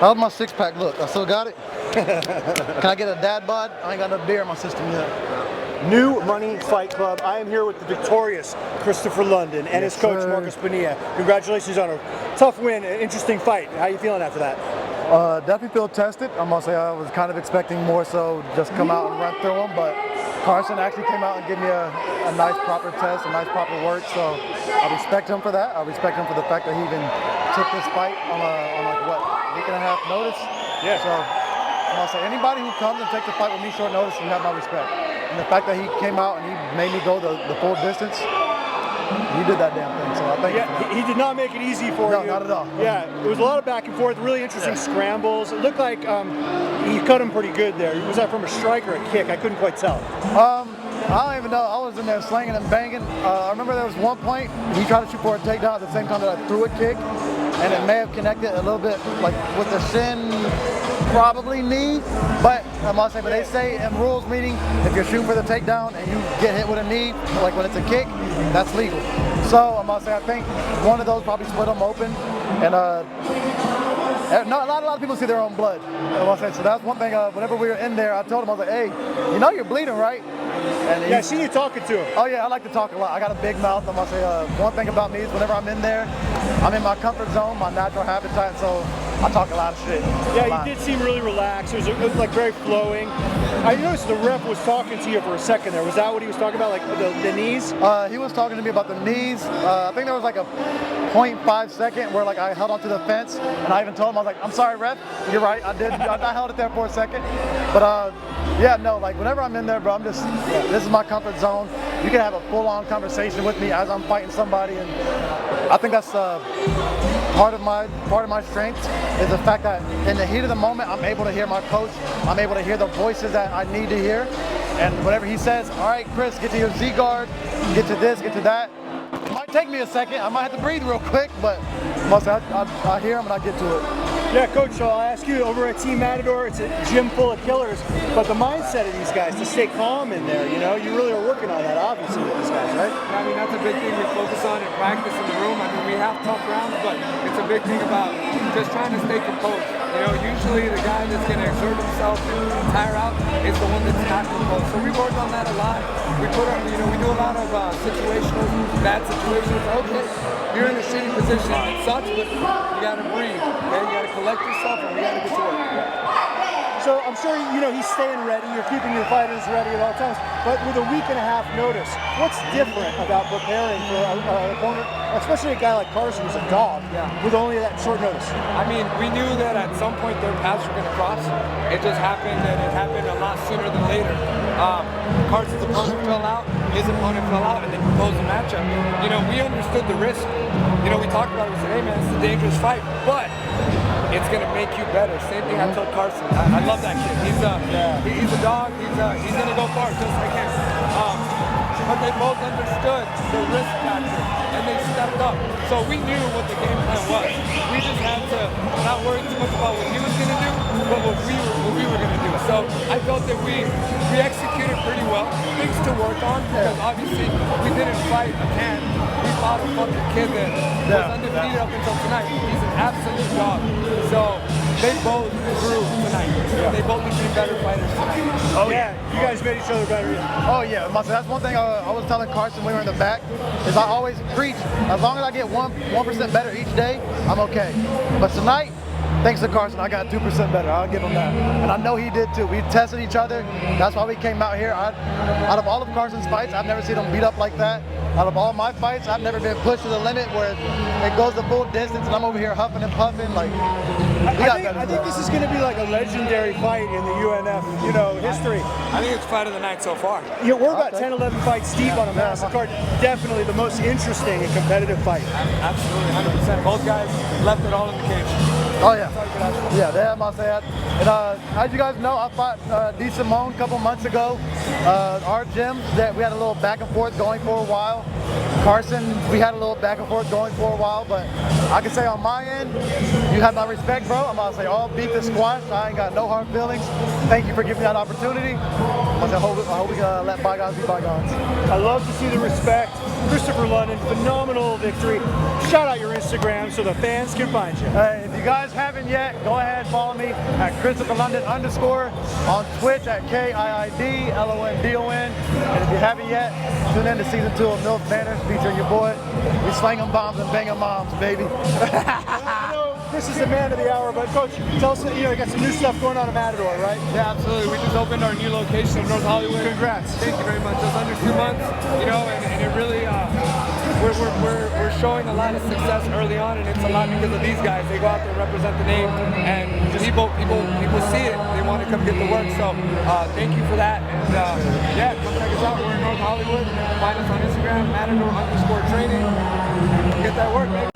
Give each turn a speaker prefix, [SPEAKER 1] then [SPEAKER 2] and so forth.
[SPEAKER 1] How's my six-pack look? I still got it? Can I get a dad bod? I ain't got enough beer in my system yet.
[SPEAKER 2] New Money Fight Club. I am here with the victorious Christopher London and his coach, Marcus Bonilla. Congratulations on a tough win, an interesting fight. How are you feeling after that?
[SPEAKER 1] Definitely feel tested. I'm gonna say I was kind of expecting more so just come out and run through him, but Carson actually came out and gave me a nice proper test, a nice proper work, so I respect him for that. I respect him for the fact that he even took this fight on like what, week and a half notice?
[SPEAKER 2] Yeah.
[SPEAKER 1] So I'm gonna say anybody who comes and takes a fight with me short notice, you have my respect. And the fact that he came out and he made me go the full distance, he did that damn thing, so I thank you for that.
[SPEAKER 2] He did not make it easy for you.
[SPEAKER 1] No, not at all.
[SPEAKER 2] Yeah, it was a lot of back and forth, really interesting scrambles. It looked like he cut him pretty good there. Was that from a strike or a kick? I couldn't quite tell.
[SPEAKER 1] I don't even know. I was in there slinging and banging. I remember there was one point he tried to shoot for a takedown at the same time that I threw a kick, and it may have connected a little bit like with the shin, probably knee. But I must say, but they say in rules meeting, if you're shooting for the takedown and you get hit with a knee, like when it's a kick, that's legal. So I must say, I think one of those probably split them open, and not a lot of people see their own blood. I must say, so that's one thing. Whenever we were in there, I told him, I was like, hey, you know you're bleeding, right? And
[SPEAKER 2] yeah, I see you talking to him.
[SPEAKER 1] Oh yeah, I like to talk a lot. I got a big mouth. I'm gonna say one thing about me is whenever I'm in there, I'm in my comfort zone, my natural habitat, so I talk a lot of shit.
[SPEAKER 2] Yeah, you did seem really relaxed. It was like very flowing. I noticed the ref was talking to you for a second there. Was that what he was talking about, like the knees?
[SPEAKER 1] He was talking to me about the knees. I think there was like a 0.5 second where like I held onto the fence, and I even told him, I was like, I'm sorry, ref. You're right. I did. I held it there for a second. But yeah, no, like whenever I'm in there, bro, this is my comfort zone. You can have a full-on conversation with me as I'm fighting somebody, and I think that's part of my strength is the fact that in the heat of the moment, I'm able to hear my coach. I'm able to hear the voices that I need to hear, and whatever he says, all right, Chris, get to your Z guard, get to this, get to that. It might take me a second. I might have to breathe real quick, but I hear him and I get to it.
[SPEAKER 2] Yeah, Coach, so I'll ask you, over at Team Matador, it's a gym full of killers, but the mindset of these guys to stay calm in there, you know, you really are working on that, obviously, with these guys, right?
[SPEAKER 3] I mean, that's a big thing we focus on in practice in the room. I mean, we have tough rounds, but it's a big thing about just trying to stay composed. You know, usually the guy that's going to exert himself and tire out is the one that's not composed. So we work on that a lot. We put our, you know, we do a lot of situational, bad situations. Okay, you're in a shitty position. It sucks, but you got to breathe. Okay, you got to collect yourself, and we got to get to work.
[SPEAKER 2] So I'm sure, you know, he's staying ready. You're keeping your fighters ready at all times. But with a week and a half notice, what's different about preparing for an opponent, especially a guy like Carson, who's a dog, with only that short notice?
[SPEAKER 3] I mean, we knew that at some point their paths were going to cross. It just happened, and it happened a lot sooner than later. Carson's opponent fell out, his opponent fell out, and they proposed a matchup. You know, we understood the risk. You know, we talked about it. We said, hey man, it's a dangerous fight, but it's going to make you better. Same thing I told Carson. I love that kid. He's a dog. He's going to go far just like him. But they both understood the risk factor, and they stepped up. So we knew what the game plan was. We just had to not worry too much about what he was going to do, but what we were going to do. So I felt that we executed pretty well. Things to work on, because obviously we didn't fight a can. We fought a fucking kid that was undefeated up until tonight. He's an absolute dog. So they both grew tonight. They both became better fighters tonight.
[SPEAKER 2] Oh yeah, you guys made each other better.
[SPEAKER 1] Oh yeah, that's one thing I was telling Carson when we were in the back, is I always preach, as long as I get 1% better each day, I'm okay. But tonight, thanks to Carson, I got 2% better. I'll give him that. And I know he did too. We tested each other. That's why we came out here. Out of all of Carson's fights, I've never seen him beat up like that. Out of all my fights, I've never been pushed to the limit where it goes the full distance and I'm over here huffing and puffing. Like,
[SPEAKER 2] I think this is going to be like a legendary fight in the UNF, you know, history.
[SPEAKER 3] I think it's fight of the night so far.
[SPEAKER 2] Yeah, we're about 10, 11 fights deep on a massive card. Definitely the most interesting and competitive fight.
[SPEAKER 3] Absolutely, 100%. Both guys left it all in the cage.
[SPEAKER 1] Oh yeah, yeah, they have my say. And as you guys know, I fought D. Simone a couple months ago. Our gym, that we had a little back and forth going for a while. Carson, we had a little back and forth going for a while, but I can say on my end, you have my respect, bro. I'm gonna say all beat the squash. I ain't got no hard feelings. Thank you for giving me that opportunity. I hope we can let bygones be bygones.
[SPEAKER 2] I love to see the respect. Christopher London, phenomenal victory. Shout out your Instagram so the fans can find you.
[SPEAKER 1] Hey, if you guys guys haven't yet, go ahead and follow me at ChristopherLondon_ on Twitch at KIIDLONDON. And if you haven't yet, tune in to season 2 of MILF Manners featuring your boy. We slanging bombs and banging moms, baby.
[SPEAKER 2] I know Chris is the man of the hour, but Coach, tell us, you got some new stuff going on in Matador, right?
[SPEAKER 3] Yeah, absolutely. We just opened our new location in North Hollywood.
[SPEAKER 2] Congrats.
[SPEAKER 3] Thank you very much. Just under 2 months, and it really, we're showing a lot of success early on, and it's a lot because of these guys. They go out there and represent the name, and people see it. They want to come get the work. So thank you for that. And yeah, come check us out. We're in North Hollywood. Find us on Instagram, Matador_training. Get that work, baby.